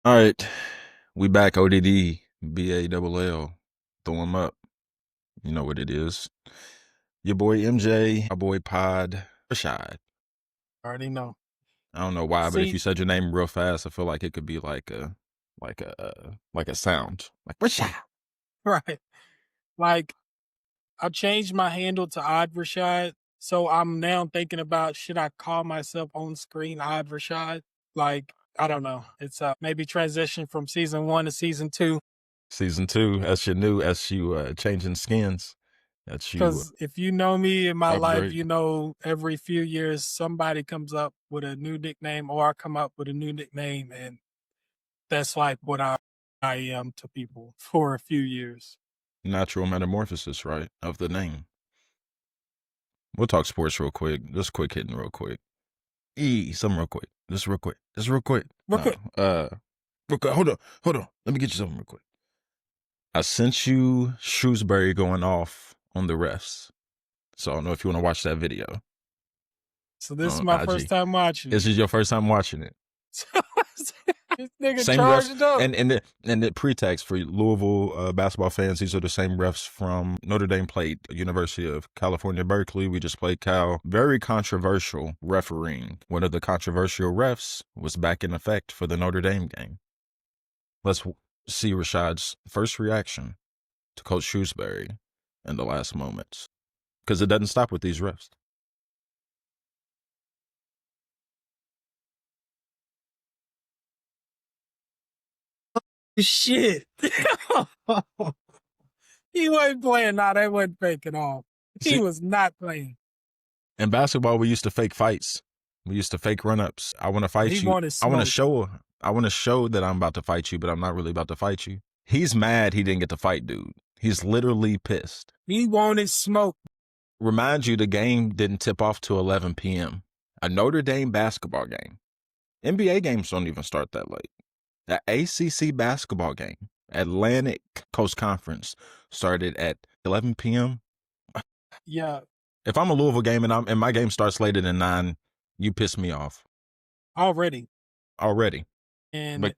All right, we back. ODD, BALL, throw 'em up. You know what it is. Your boy MJ, my boy Pod, Rashad. Already know. I don't know why, but if See- you said your name real fast, I feel like it could be like a sound, like Rashad. Right. Like, I changed my handle to Odd Rashad. So I'm now thinking about, should I call myself on screen Odd Rashad? Like, I don't know. It's maybe transition from season 1 to season 2. Season 2, as you changing skins. That's you Because if you know me in my life, upgrade. you know, every few years somebody comes up with a new nickname or I come up with a new nickname. And that's like what I am to people for a few years. Natural metamorphosis, right, of the name. We'll talk sports real quick. Just quick hitting real quick. Something real quick. Just real quick. Real quick. Real quick. Hold on. Let me get you something real quick. I sent you Shrewsberry going off on the refs. So I don't know if you want to watch that video. So this is my IG. first time watching. This is your first time watching it. This nigga Same charged refs, up. and the pretext for Louisville basketball fans, these are the same refs from Notre Dame played University of California, Berkeley. We just played Cal. Very controversial refereeing. One of the controversial refs was back in effect for the Notre Dame game. Let's see Rashad's first reaction to Coach Shrewsberry in the last moments, because it doesn't stop with these refs. Shit. He wasn't playing. Nah, that wasn't fake at all. He was not playing. In basketball, we used to fake fights. We used to fake run-ups. I want to fight you. I want to show that I'm about to fight you, but I'm not really about to fight you. He's mad he didn't get to fight, dude. He's literally pissed. He wanted smoke. Remind you, the game didn't tip off till 11 p.m. A Notre Dame basketball game. NBA games don't even start that late. The ACC basketball game, Atlantic Coast Conference, started at 11 p.m. Yeah. If I'm a Louisville game and my game starts later than 9, you piss me off. Already. Then And but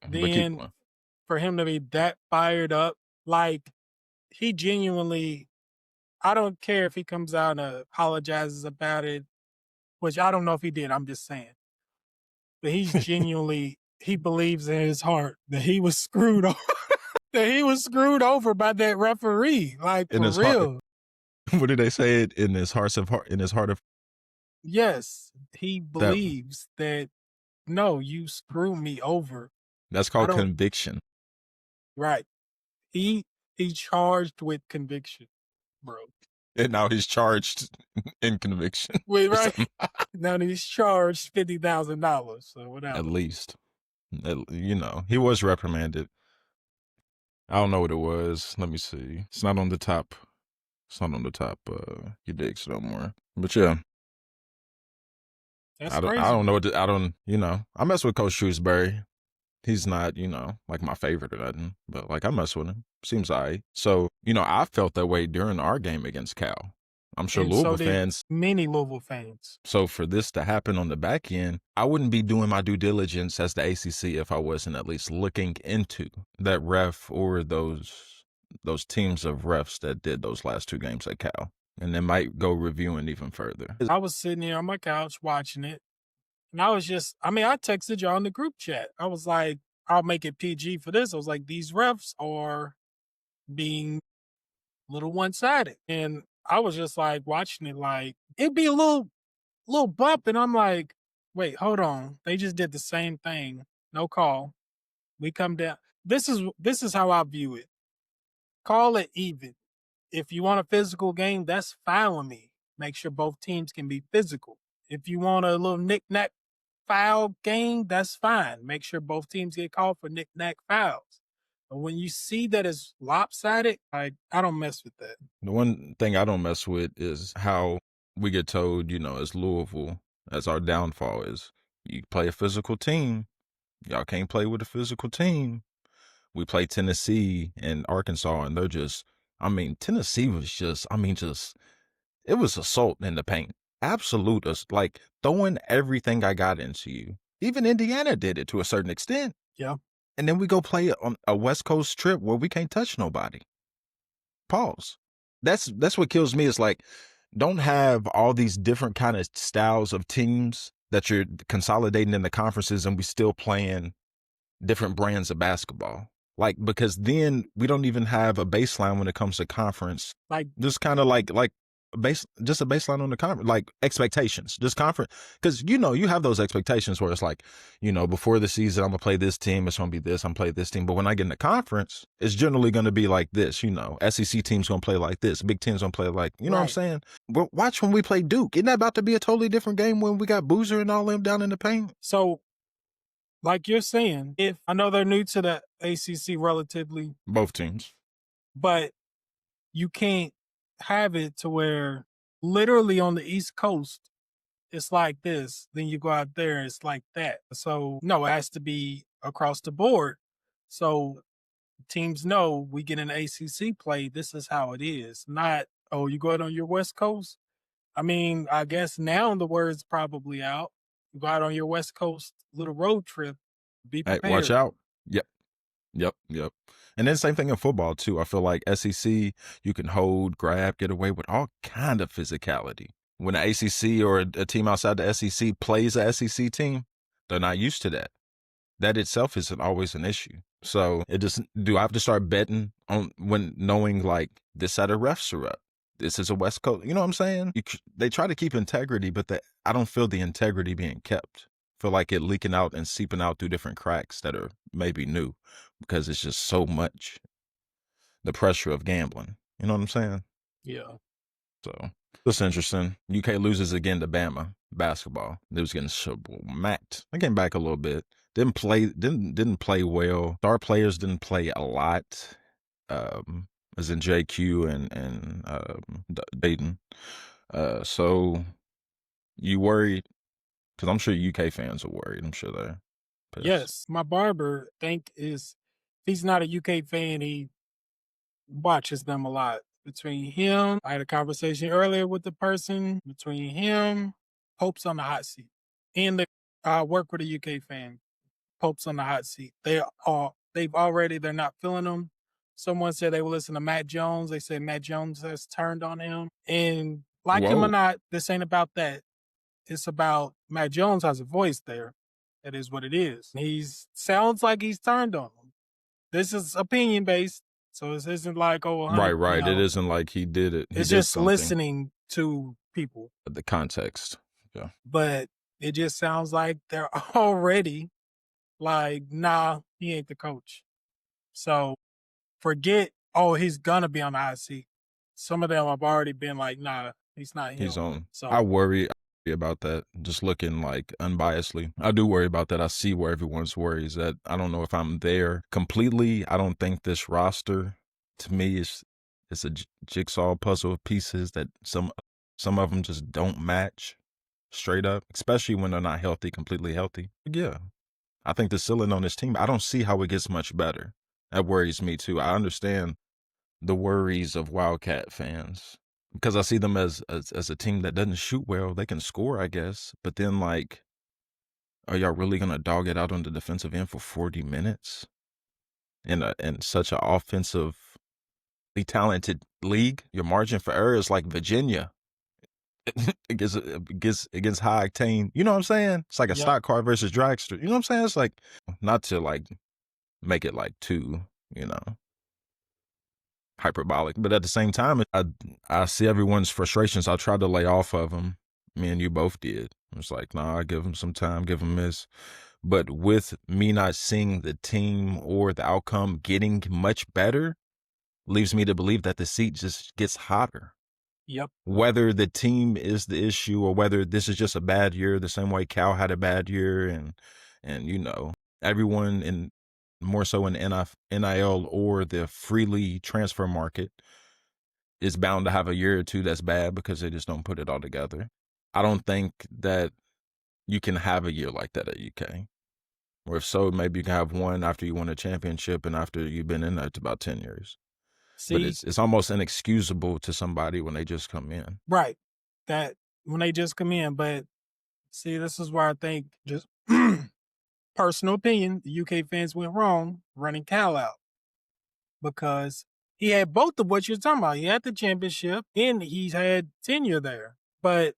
for him to be that fired up, like, he genuinely, I don't care if he comes out and apologizes about it, which I don't know if he did. I'm just saying. But he's genuinely, he believes in his heart that he was screwed over. That he was screwed over by that referee. Like, in for real. What did they say? In his heart of. Yes, he believes that no, you screw me over. That's called conviction. Right. He charged with conviction, bro. And now he's charged in conviction. Wait, right? Now he's charged $50,000, so whatever. At least. You know, he was reprimanded. I don't know what it was. Let me see. It's not on the top. You digs no more. But yeah. That's crazy. I don't know. I mess with Coach Shrewsberry. He's not, like my favorite or nothing, but like I mess with him. Seems all right. So, I felt that way during our game against Cal. I'm sure Louisville fans. Many Louisville fans. So for this to happen on the back end, I wouldn't be doing my due diligence as the ACC if I wasn't at least looking into that ref or those teams of refs that did those last 2 games at Cal. And then might go reviewing even further. I was sitting here on my couch watching it. And I was just, I texted y'all in the group chat. I was like, I'll make it PG for this. I was like, these refs are being a little one-sided. And I was just like watching it, like, it'd be a little bump. And I'm like, wait, hold on. They just did the same thing. No call. We come down. This is how I view it. Call it even. If you want a physical game, that's fine with me. Make sure both teams can be physical. If you want a little knick-knack foul game, that's fine. Make sure both teams get called for knick-knack fouls. But when you see that it's lopsided, I don't mess with that. The one thing I don't mess with is how we get told, as Louisville, as our downfall is, you play a physical team. Y'all can't play with a physical team. We play Tennessee and Arkansas, and they're just, Tennessee was just, it was assault in the paint. Absolute, like throwing everything I got into you. Even Indiana did it to a certain extent. Yeah. And then we go play on a West Coast trip where we can't touch nobody. Pause. That's what kills me. Is like, don't have all these different kind of styles of teams that you're consolidating in the conferences, and we still playing different brands of basketball. Like, because then we don't even have a baseline when it comes to conference. Like, just kind of like just a baseline on the conference, like expectations, just conference. Because, you have those expectations where it's like, before the season, I'm going to play this team. It's going to be this. I'm play this team. But when I get in the conference, it's generally going to be like this, SEC team's going to play like this. Big Ten's going to play like, what I'm saying? But watch when we play Duke. Isn't that about to be a totally different game when we got Boozer and all them down in the paint? So, like you're saying, if I know they're new to the ACC relatively. Both teams. But you can't have it to where literally on the East Coast, it's like this. Then you go out there, it's like that. So, no, it has to be across the board. So teams know we get an ACC play, this is how it is. Not, oh, you go out on your West Coast? I mean, I guess now the word's probably out. You go out on your West Coast little road trip, be prepared. Hey, watch out. Yep. And then same thing in football too. I feel like SEC, you can hold, grab, get away with all kind of physicality. When the ACC or a team outside the SEC plays a SEC team, they're not used to that. That itself isn't always an issue. So do I have to start betting on when knowing like this side of refs are up? This is a West Coast. You know what I'm saying? They try to keep integrity, but I don't feel the integrity being kept. I feel like it leaking out and seeping out through different cracks that are maybe new because it's just so much the pressure of gambling. You know what I'm saying? Yeah. So that's interesting. UK loses again to Bama basketball. They was getting smacked. They came back a little bit. Didn't play well. Star players didn't play a lot. As in JQ and Dayton. So you worried? Because I'm sure UK fans are worried. I'm sure they're pissed. Yes, my barber if he's not a UK fan, he watches them a lot. Between him, I had a conversation earlier with the person. Between him, Pope's on the hot seat, and I work with a UK fan. Pope's on the hot seat. They're not feeling him. Someone said they will listen to Matt Jones. They said Matt Jones has turned on him. And like him or not, this ain't about that. It's about Matt Jones has a voice there. That is what it is. He sounds like he's turned on him. This is opinion based. So this isn't like, right. It isn't like he did it. It's just listening to people. The context. Yeah. But it just sounds like they're already like, nah, he ain't the coach. So forget, he's going to be on the hot seat. Some of them have already been like, nah, he's not him. He's on. So I worry about that, just looking like unbiasedly. I do worry about that. I see where everyone's worries that I don't know if I'm there completely. I don't think this roster, to me, it's a jigsaw puzzle of pieces that some of them just don't match straight up, especially when they're not completely healthy. Yeah. I think the ceiling on this team, I don't see how it gets much better. That worries me too. I understand the worries of Wildcat fans because I see them as a team that doesn't shoot well. They can score, I guess, but then like, are y'all really gonna dog it out on the defensive end for 40 minutes in such an offensively talented league? Your margin for error is like Virginia. against high octane. You know what I'm saying? It's like a stock car versus dragster. You know what I'm saying? It's like, not to like make it like too, hyperbolic, but at the same time, I see everyone's frustrations. I tried to lay off of them. Me and you both did. It's like, nah, I give them some time, give them this. But with me not seeing the team or the outcome getting much better, leaves me to believe that the seat just gets hotter. Yep. Whether the team is the issue or whether this is just a bad year, the same way Cal had a bad year, and everyone in more so in NIL or the freely transfer market is bound to have a year or two that's bad because they just don't put it all together. I don't think that you can have a year like that at UK. Or if so, maybe you can have one after you win a championship and after you've been in there, it's about 10 years. See, but it's almost inexcusable to somebody when they just come in. Right. That when they just come in. But see, this is where I think just personal opinion, the UK fans went wrong running Cal out because he had both of what you're talking about. He had the championship and he's had tenure there, but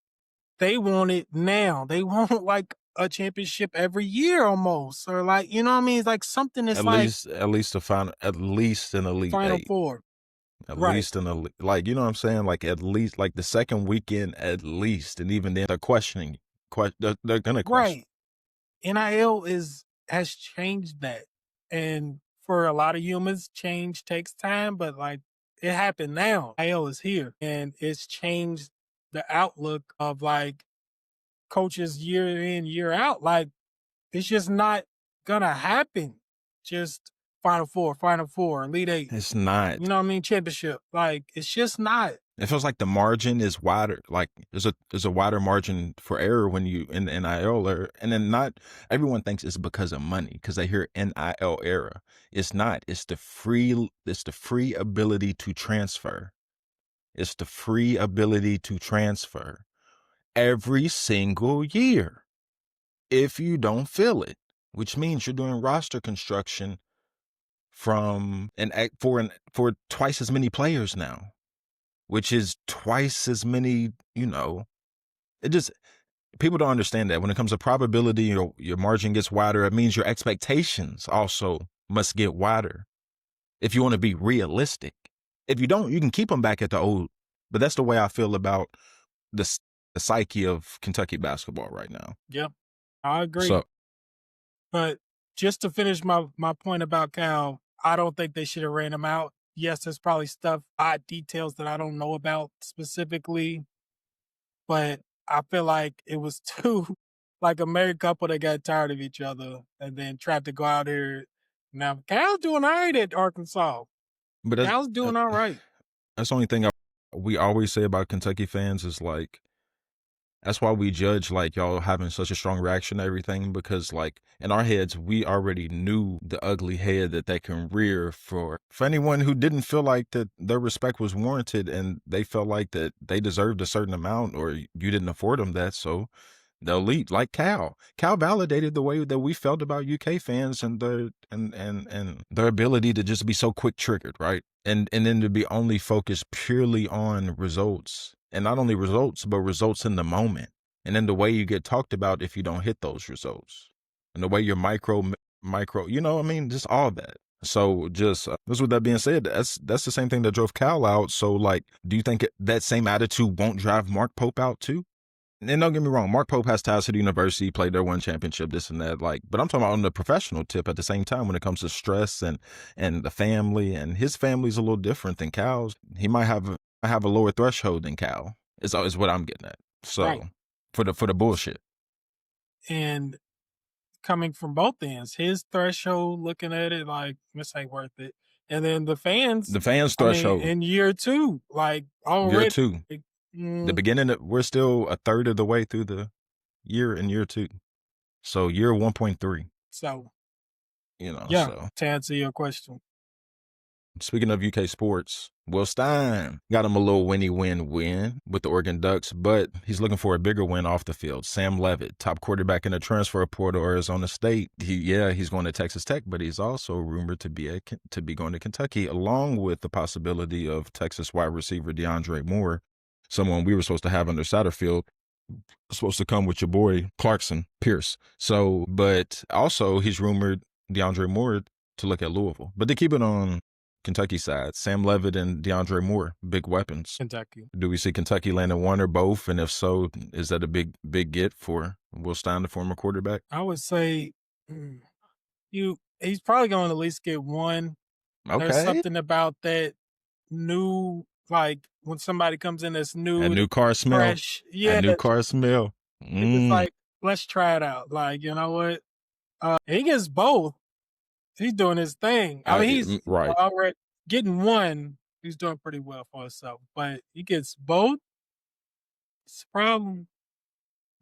they want it now. They want like a championship every year almost, or like, you know what I mean? It's like something that's at least the final, at least an Elite Final Eight. Four. At Right. least in a, like, you know what I'm saying? Like, at least, like, the second weekend, at least. And even then, they're questioning. They're going to question. Right. NIL has changed that. And for a lot of humans, change takes time, but like it happened now. NIL is here and it's changed the outlook of like coaches year in, year out. Like it's just not gonna happen. Just Final Four, Elite Eight. It's not. You know what I mean? Championship. Like it's just not. It feels like the margin is wider. Like there's a wider margin for error when you in the NIL era. And then not everyone thinks it's because of money because they hear NIL era. It's not. It's the free ability to transfer. It's the free ability to transfer every single year if you don't feel it, which means you're doing roster construction for twice as many players now, which is twice as many, you know. It just, people don't understand that when it comes to probability, your margin gets wider. It means your expectations also must get wider if you want to be realistic. If you don't, you can keep them back at the old. But that's the way I feel about the psyche of Kentucky basketball right now. Yep, I agree. So, but just to finish my point about Cal, I don't think they should have ran him out. Yes, there's probably odd details that I don't know about specifically, but I feel like it was too like a married couple that got tired of each other and then tried to go out here. Now Cal's doing all right at Arkansas. but Cal's doing all right. That's the only thing we always say about Kentucky fans is like, that's why we judge like y'all having such a strong reaction to everything, because like in our heads, we already knew the ugly head that they can rear for anyone who didn't feel like that their respect was warranted and they felt like that they deserved a certain amount or you didn't afford them that. So they'll leave, like Cal. Cal validated the way that we felt about UK fans and their ability to just be so quick triggered, right? And then to be only focused purely on results. And not only results, but results in the moment. And then the way you get talked about if you don't hit those results. And the way you're micro, you know what I mean? Just all that. So just, with that being said, that's the same thing that drove Cal out. So like, do you think that same attitude won't drive Mark Pope out too? And don't get me wrong, Mark Pope has ties to the university, played their one championship, this and that. Like, but I'm talking about on the professional tip at the same time when it comes to stress and the family. And his family's a little different than Cal's. He might have a lower threshold than Cal. Is what I'm getting at. So Right. for the bullshit. And coming from both ends, his threshold, looking at it like this ain't worth it. And then the fans threshold in year two, like already. Year two. The beginning, we're still a third of the way through the year in year two. So year 1.3. So, you know, yeah, so. To answer your question. Speaking of UK sports, Will Stein got him a little win with the Oregon Ducks, but he's looking for a bigger win off the field. Sam Leavitt, top quarterback in the transfer portal, Arizona State. He's going to Texas Tech, but he's also rumored to be going to Kentucky, along with the possibility of Texas wide receiver DeAndre Moore, someone we were supposed to have under Satterfield, supposed to come with your boy Pierce. So, but also he's rumored DeAndre Moore to look at Louisville. But to keep it on Kentucky side, Sam Leavitt and DeAndre Moore, big weapons. Kentucky. Do we see Kentucky landing one or both? And if so, is that a big get for Will Stein, the former quarterback? I would say he's probably going to at least get one. Okay. There's something about that new, like when somebody comes in that's new. A new car smell. Fresh. Yeah. A new car smell. It's like, let's try it out. Like, you know what? He gets both. He's doing his thing. I mean, he's right. Already getting one. He's doing pretty well for himself, but he gets both. It's a problem.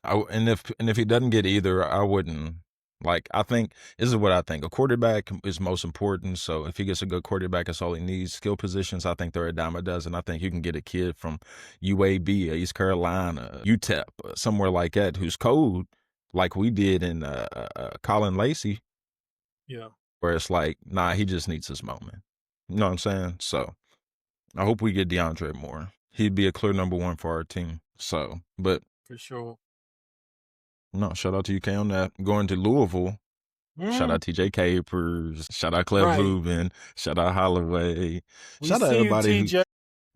And if he doesn't get either, I wouldn't. Like, I think this is what I think. A quarterback is most important. So if he gets a good quarterback, that's all he needs. Skill positions, I think they're a dime a dozen. I think you can get a kid from UAB, East Carolina, UTEP, somewhere like that, who's cold. like we did in Colin Lacey, Yeah, where it's like, nah, he just needs his moment. You know what I'm saying? So I hope we get DeAndre Moore. He'd be a clear number one for our team. So, but for sure. no, shout out to UK on that. Going to Louisville. Shout Mm, out TJ Capers. Shout out Cleb right. Lubin. Shout out Holloway. We Shout out see you, everybody who TJ.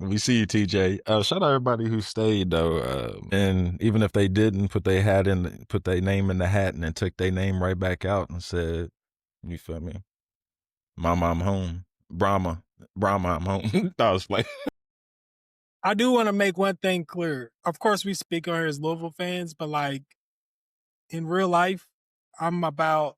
we see you, TJ. Shout out everybody who stayed though. And even if they didn't put their name in the hat and then took their name right back out and said, you feel me? Mama, I'm home. Brahma, I'm home. I was like, I do want to make one thing clear. Of course, we speak on here as Louisville fans, but like in real life, I'm about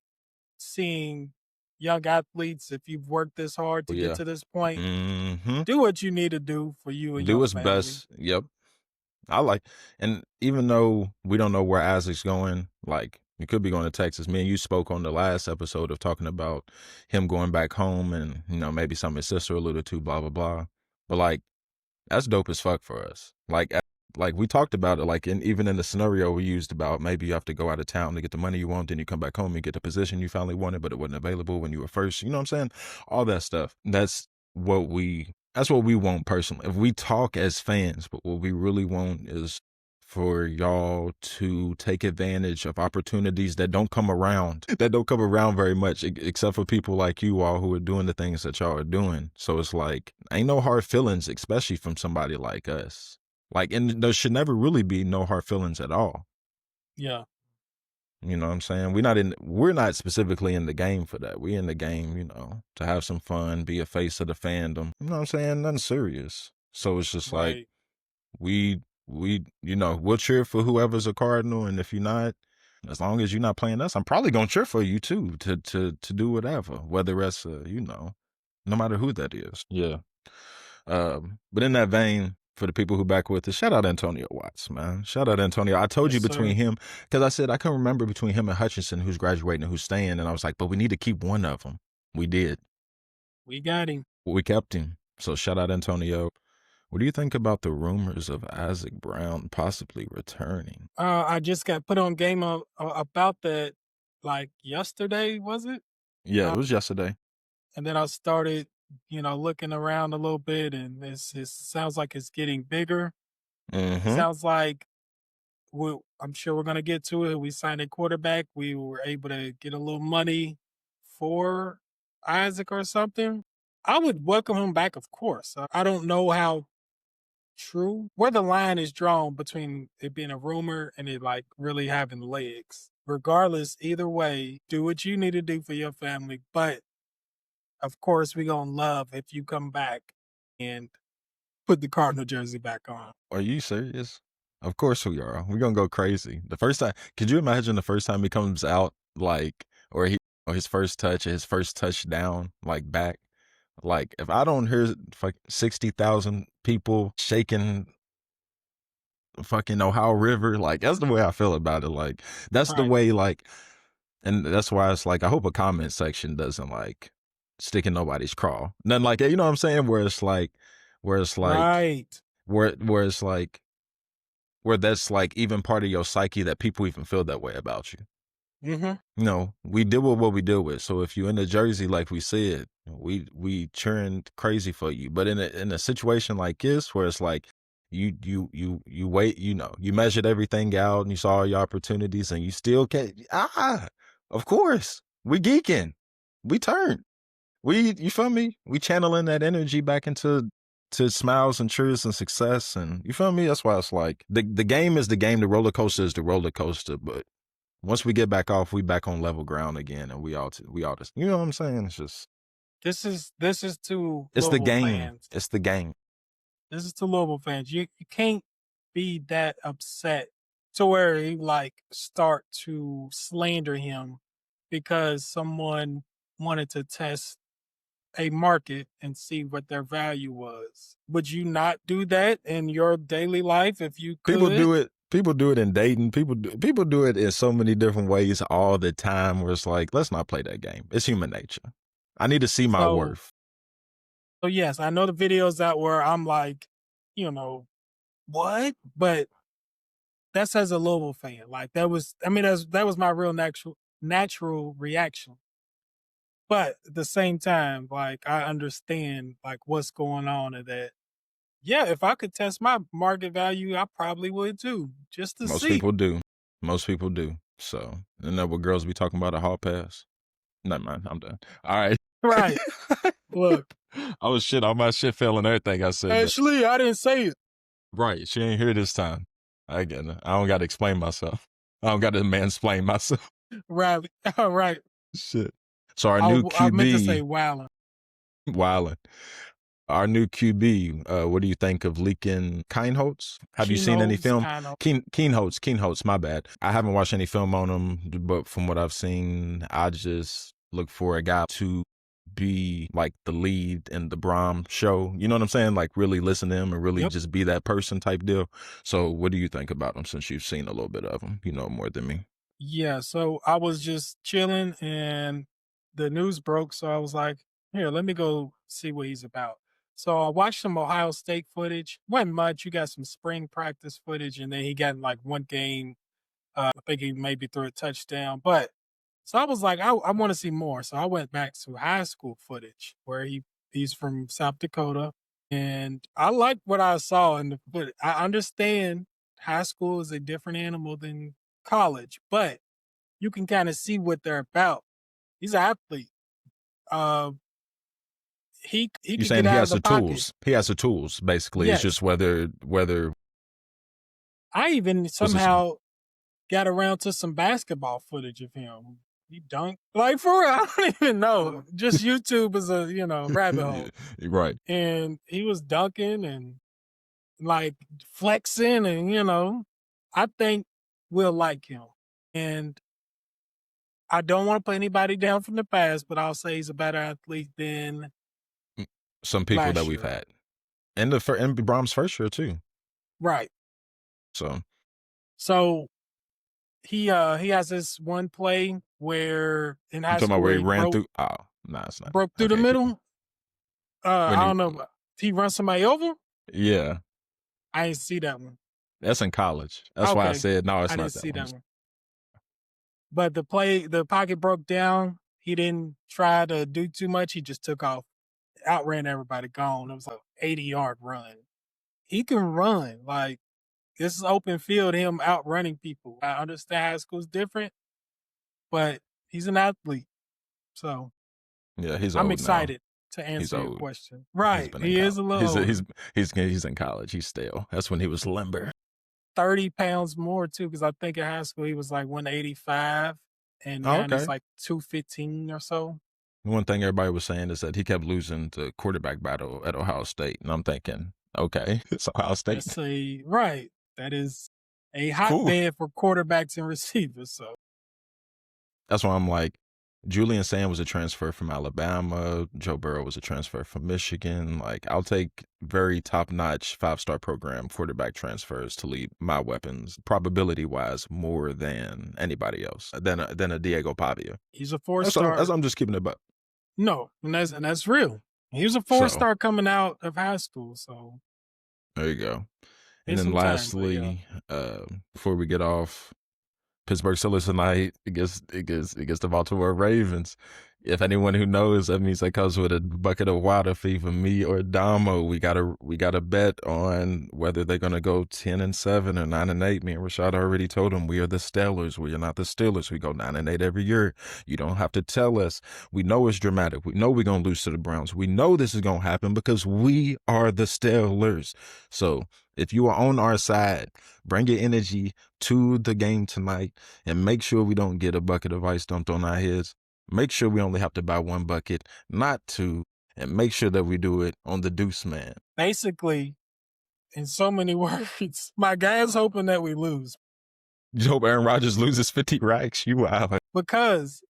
seeing young athletes. If you've worked this hard to get yeah. to this point, Mm-hmm. do what you need to do for you and Do your his family. best. Yep. I like, and even though we don't know where Isaac's going, like he could be going to Texas. Me and you spoke on the last episode of talking about him going back home, and maybe something his sister alluded to, blah blah blah. But like that's dope as fuck for us. Like we talked about it, like even in the scenario we used about maybe you have to go out of town to get the money you want, then you come back home and get the position you finally wanted, but it wasn't available when you were first. You know what I'm saying? All that stuff. That's what we want personally. If we talk as fans, but what we really want is for y'all to take advantage of opportunities that don't come around, very much, except for people like you all who are doing the things that y'all are doing. So it's like, ain't no hard feelings, especially from somebody like us. Like, and there should never really be no hard feelings at all. Yeah. You know what I'm saying? We're not specifically in the game for that. We in the game, to have some fun, be a face of the fandom. You know what I'm saying? Nothing serious. So it's just like, Right. we'll cheer for whoever's a Cardinal, and if you're not, as long as you're not playing us, I'm probably gonna cheer for you too to do whatever, whether it's no matter who that is. Yeah. But in that vein, for the people who back with us, shout out Antonio Watts, man. Shout out Antonio. I told Yes, you between sir. him, because I said I couldn't remember between him and Hutchinson who's graduating and who's staying, and I was like, but we need to keep one of them. We did. We got him. We kept him. So shout out Antonio. What do you think about the rumors of Isaac Brown possibly returning? I just got put on game about that like yesterday, was it? Yeah, Uh, it was yesterday. and then I started, looking around a little bit, and it sounds like it's getting bigger. Mm-hmm. Sounds like I'm sure we're gonna get to it. We signed a quarterback. We were able to get a little money for Isaac or something. I would welcome him back, of course. I don't know how true where the line is drawn between it being a rumor and it like really having legs. Regardless, either way, do what you need to do for your family. But of course, we gonna love if you come back and put the Cardinal jersey back on. Are you serious? Of course we are. We're gonna go crazy. The first time, could you imagine the first time he comes out, like, or his first touch, or his first touchdown, like back? Like, if I don't hear 60,000 people shaking fucking Ohio River, like, that's the way I feel about it. Like, that's the Right. way, like, and that's why it's like, I hope a comment section doesn't like stick in nobody's craw. Nothing like that. You know what I'm saying? Where it's like, Right. where it's like, where that's like even part of your psyche that people even feel that way about you. Mm-hmm. We deal with what we deal with. So if you're in the jersey, like we said, we cheering crazy for you. But in a situation like this, where it's like you wait, you measured everything out and you saw all your opportunities, and you still can't. Of course, we geeking, we turn, you feel me? We channeling that energy back into to smiles and cheers and success, and you feel me? That's why it's like the game is the game, the roller coaster is the roller coaster, but once we get back off, we back on level ground again, and we all just, you know what I'm saying? It's just, This is to it's the Louisville game. fans. It's the game. This is to Louisville fans. You can't be that upset to where you like start to slander him because someone wanted to test a market and see what their value was. Would you not do that in your daily life if you People could? do it. People do it in dating. People do it in so many different ways all the time. Where it's like, let's not play that game. It's human nature. I need to see my So, worth. so yes, I know the videos that were I'm like, you know, what? But that's as a Louisville fan. Like that was my real natural reaction. But at the same time, like I understand like what's going on and that yeah, if I could test my market value, I probably would too, just to Most see. people do. Most people do. So, isn't that what girls be talking about a hall pass? Never mind. I'm done. All right. Right. Look, Oh shit! All my shit fell and everything I said. Ashley, I didn't say it. Right. She ain't here this time. I get it. I don't got to explain myself. I don't got to mansplain myself. Right. All right. Shit. So our new I meant to say QB, Wildin. Wildin'. Our new QB, what do you think of leaking Keinholz? Have you seen any film? Keinholz, my bad. I haven't watched any film on him, but from what I've seen, I just look for a guy to be like the lead in the Brahma show. You know what I'm saying? Like really listen to him and really Yep. just be that person type deal. So what do you think about him since you've seen a little bit of him? You know more than me. Yeah. So I was just chilling and the news broke. So I was like, here, let me go see what he's about. So I watched some Ohio State footage. Wasn't much. You got some spring practice footage, and then he got in like one game. I think he maybe threw a touchdown. But so I was like, I want to see more. So I went back to high school footage where he's from South Dakota. And I liked what I saw in the footage. I understand high school is a different animal than college, but you can kind of see what they're about. He's an athlete. Uh, he You could saying get he out of has the the pocket. tools? He has the tools. Basically, it's Yes. just whether I even what's this? somehow got around to some basketball footage of him. He dunked like for real. I don't even know. Just YouTube is a rabbit hole, Right. and he was dunking and like flexing, and I think we'll like him. And I don't want to put anybody down from the past, but I'll say he's a better athlete than Some people that last we've year. had. And Brahms first year too. Right. So So he has this one play where in you high talking about school where where he he ran through? Oh, no, it's not. broke through the Okay, keep going. middle. When I he, don't know. He run somebody over? yeah, I didn't see that one. that's in college. That's why I Okay. said no, it's I not didn't that see one. that one. But the pocket broke down. He didn't try to do too much. He just took off, outran everybody, gone. It was like 80-yard run. He can run. Like, this is open field, him outrunning people. I understand high school's different, but he's an athlete. So Yeah, he's I'm old now. excited to He's answer your old. question. He's Right. been in He is college. a little older. He's in college. He's stale. That's when he was limber. 30 pounds more too, because I think in high school he was like 185 and Oh, now he's okay. like 215 or so. One thing everybody was saying is that he kept losing the quarterback battle at Ohio State, and I'm thinking, okay, it's Ohio State. Right. That is a Cool. hotbed for quarterbacks and receivers. So That's why I'm like, Julian Sam was a transfer from Alabama. Joe Burrow was a transfer from Michigan. Like, I'll take very top-notch 5-star program quarterback transfers to lead my weapons, probability-wise, more than anybody else, than a Diego Pavia. he's a That's four-star. I'm just keeping it up. No, and that's real. He was a So 4-star coming out of high school. So there you go. And it's then some time, but yeah. lastly, before we get off, Pittsburgh Steelers tonight against the Baltimore Ravens. If anyone who knows, that means that comes with a bucket of water for either me or Damo. We gotta bet on whether they're gonna go 10-7 or 9-8. Me and Rashad already told him we are the Steelers. We are not the Steelers. We go 9-8 every year. You don't have to tell us. We know it's dramatic. We know we're gonna lose to the Browns. We know this is gonna happen because we are the Steelers. So if you are on our side, bring your energy to the game tonight and make sure we don't get a bucket of ice dumped on our heads. Make sure we only have to buy one bucket, not two, and make sure that we do it on the Deuce Man. Basically, in so many words, my guy's hoping that we lose. You hope Aaron Rodgers loses 50 racks? You out. Because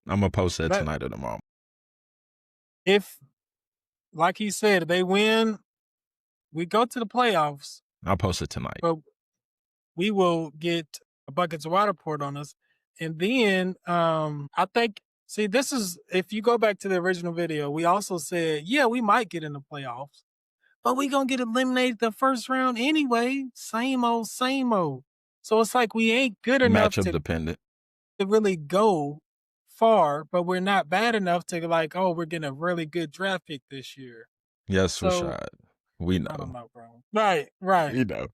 I'm going to post that tonight or tomorrow. If, like he said, they win, we go to the playoffs. I'll post it tonight. But we will get a buckets of water poured on us. And then I think, see, this is, if you go back to the original video, we also said, yeah, we might get in the playoffs, but we going to get eliminated the first round anyway. Same old, same old. So it's like we ain't good enough Matchup to dependent. really go far, but we're not bad enough to like, oh, we're getting a really good draft pick this year. Yes, So Rashad. We I don't know. know, bro. Right. We know.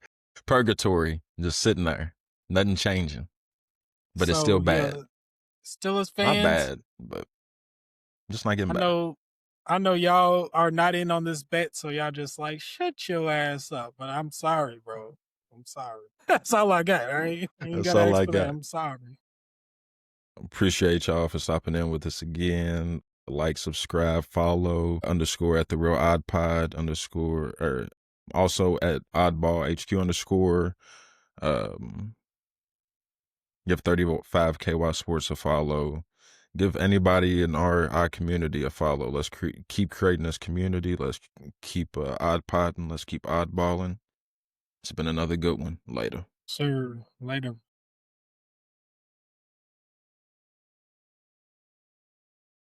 Purgatory, just sitting there, nothing changing, but it's still So bad. yeah, Steelers Not fans, bad, but just not getting I better. know I know y'all are not in on this bet, so y'all just like shut your ass up. But I'm sorry, bro. I'm sorry. That's all I got. I ain't That's got to all I explanate. got. I'm sorry. Appreciate y'all for stopping in with us again. Like, subscribe, follow, underscore at the real odd pod underscore, or also at oddball HQ underscore. Give 35 KY Sports a follow. Give anybody in our community a follow. Let's keep creating this community. Let's keep odd podding. Let's keep oddballing. It's been another good one. Later. Sir, later.